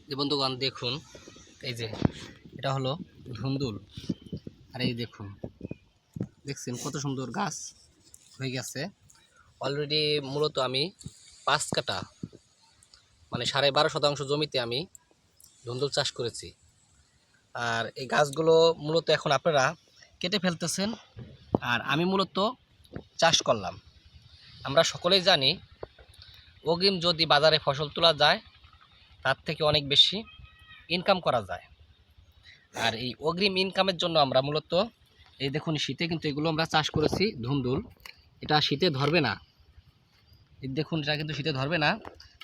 যে বন্ধুগণ দেখুন, এই যে এটা হলো ধুন্দুল। আর এই দেখুন, দেখছেন কত সুন্দর গাছ হয়ে গেছে অলরেডি। মূলত আমি 5 কাঠা মানে 12.5 শতাংশ জমিতে আমি ধুন্দুল চাষ করেছি। আর এই গাছগুলো মূলত এখন আপনারা কেটে ফেলতেছেন, আর আমি মূলত চাষ করলাম। আমরা সকলেই জানি অগ্রিম যদি বাজারে ফসল তোলা যায় তার থেকে অনেক বেশি ইনকাম করা যায়। আর এই অগ্রিম ইনকামের জন্য আমরা মূলত এই দেখুন শীতে কিন্তু এগুলো আমরা চাষ করেছি ধুন্দুল। এটা শীতে ধরবে না, এই দেখুন এটা কিন্তু শীতে ধরবে না।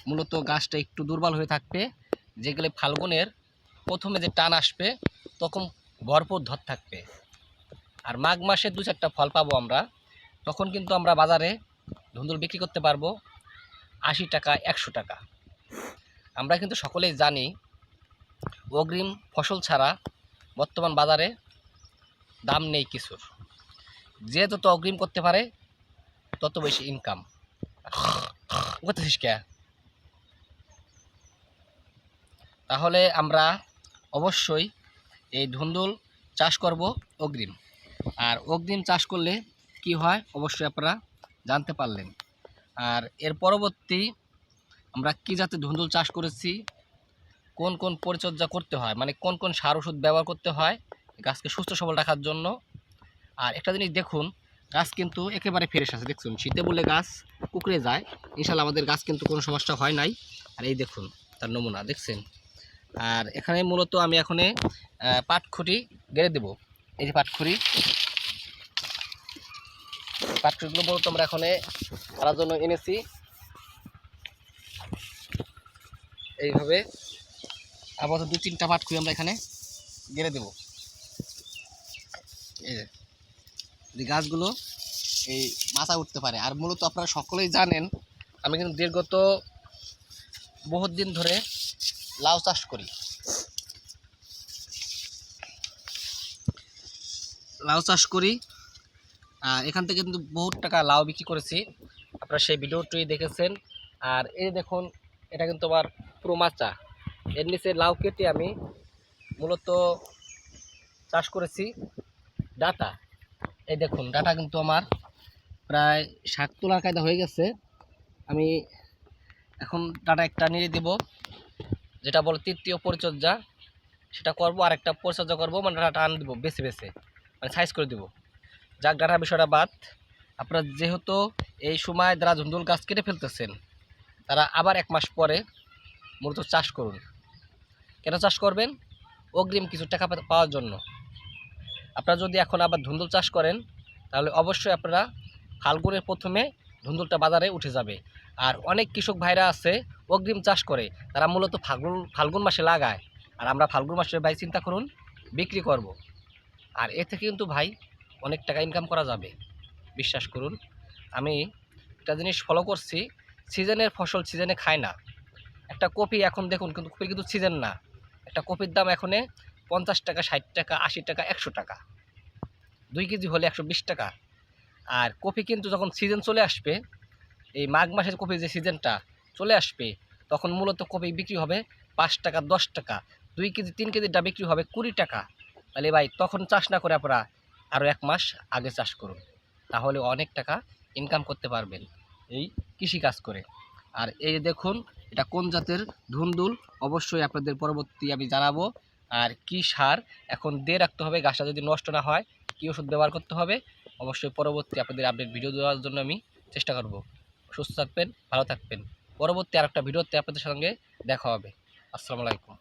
মূলত গাছটা একটু দুর্বল হয়ে থাকবে, যেগুলো ফাল্গুনের প্রথমে যে টান আসবে তখন ভরপুর ধর থাকবে। আর মাঘ মাসে 2-4টা ফল পাবো আমরা, তখন কিন্তু আমরা বাজারে ধুন্দুল বিক্রি করতে পারবো 80 টাকা 100 টাকা। আমরা কিন্তু সকলেই জানি অগ্রিম ফসল ছাড়া বর্তমান বাজারে দাম নেই কিছুর। যে যত অগ্রিম করতে পারে তত বেশি ইনকাম করতেছিস কে। তাহলে আমরা অবশ্যই এই ধুন্দুল চাষ করব অগ্রিম। আর অগ্রিম চাষ করলে কি হয় অবশ্যই আপনারা জানতে পারলেন। আর এর পরবর্তী আমরা কি জাতের ধুন্দুল চাষ করেছি, কোন কোন পরিচর্যা করতে হয়, মানে কোন কোন সার ওষুধ ব্যবহার করতে হয় গাছকে সুস্থ সবল রাখার জন্য। আর একটা জিনিস দেখুন, গাছ কিন্তু একেবারে ফ্রেশ আছে। দেখুন শীতে বলে গাছ কুকড়ে যায়, ইনশাল্লাহ আমাদের গাছ কিন্তু কোনো সমস্যা হয় নাই। আর এই দেখুন তার নমুনা দেখছেন। আর এখানে মূলত আমি এখানে পাটখুঁটি গেড়ে দেব। এই যে পাটখুঁটিগুলো মূলত আমরা এখানে করার জন্য এনেছি। এইভাবে আপাতত 2-3টা পাটখুঁটি আমরা এখানে গেড়ে দেব। এই যে গাছগুলো এই মাথা উঠতে পারে। আর মূলত আপনারা সকলেই জানেন আমি কিন্তু দীর্ঘত বহুত দিন ধরে লাউ চাষ করি। আর এখান থেকে কিন্তু বহুত টাকা লাউ বিক্রি করেছি, আপনারা সেই ভিডিওটি দেখেছেন। আর এই দেখুন এটা কিন্তু আমার পুরো মাচা, এর নিচে লাউ কেটে আমি মূলত চাষ করেছি ডাটা। এই দেখুন ডাটা কিন্তু আমার প্রায় 7 তোলার কায়দা হয়ে গেছে। আমি এখন ডাটা একটা নিয়ে দেব, যেটা বলে তৃতীয় পরিচর্যা, সেটা করব। আর একটা পরিচর্যা করব, মানে ডাটা আন দেবো বেছে বেছে, মানে সাইজ করে দেবো। যাক ডাটার বিষয়টা বাদ, আপনারা যেহেতু এই সময় যারা ধুন্দুল গাছ কেটে ফেলতেছেন তারা আবার 1 মাস পরে মূলত চাষ করুন। কেন চাষ করবেন? অগ্রিম কিছু টাকা পাওয়ার জন্য। আপনারা যদি এখন আবার ধুন্দুল চাষ করেন তাহলে অবশ্যই আপনারা ফাল্গুনের প্রথমে ধুন্দুলটা বাজারে উঠে যাবে। আর অনেক কৃষক ভাইরা আছে অগ্রিম চাষ করে, তারা মূলত ফাল্গুন মাসে লাগায়। আর আমরা ফাল্গুন মাসে ভাই চিন্তা করুন বিক্রি করব। আর এ থেকে কিন্তু ভাই অনেক টাকা ইনকাম করা যাবে, বিশ্বাস করুন। আমি একটা জিনিস ফলো করছি, সিজনের ফসল সিজনে খায় না। একটা কপি এখন দেখুন কিন্তু কপির কিন্তু সিজন না, একটা কপির দাম এখন 50 টাকা 60 টাকা 80 টাকা 100 টাকা, 2 কেজি হলে 120 টাকা। আর কপি কিন্তু যখন সিজন চলে আসবে, এই মাঘ মাসের কপির যে সিজনটা চলে আসবে, তখন মূলত কপি বিক্রি হবে 5 টাকা 10 টাকা, 2 কেজি 3 কেজিটা বিক্রি হবে 20 টাকা। তাহলে ভাই তখন চাষ না করে আপনারা আরও 1 মাস আগে চাষ করুন, তাহলে অনেক টাকা ইনকাম করতে পারবেন এই কৃষিকাজ করে। আর এই দেখুন এটা কোন জাতের ধুন্দুল অবশ্যই আপনাদের পরবর্তী আমি জানাবো। আর কি সার এখন দিয়ে রাখতে হবে গাছটা যদি নষ্ট না হয়, কী ওষুধ ব্যবহার করতে হবে, অবশ্যই পরবর্তী আপনাদের আপডেট ভিডিও দেওয়ার জন্য আমি চেষ্টা করব। সুস্থ থাকবেন, ভালো থাকবেন। পরবর্তী আরেকটা ভিডিওতে আপনাদের সঙ্গে দেখা হবে। আসসালামু আলাইকুম।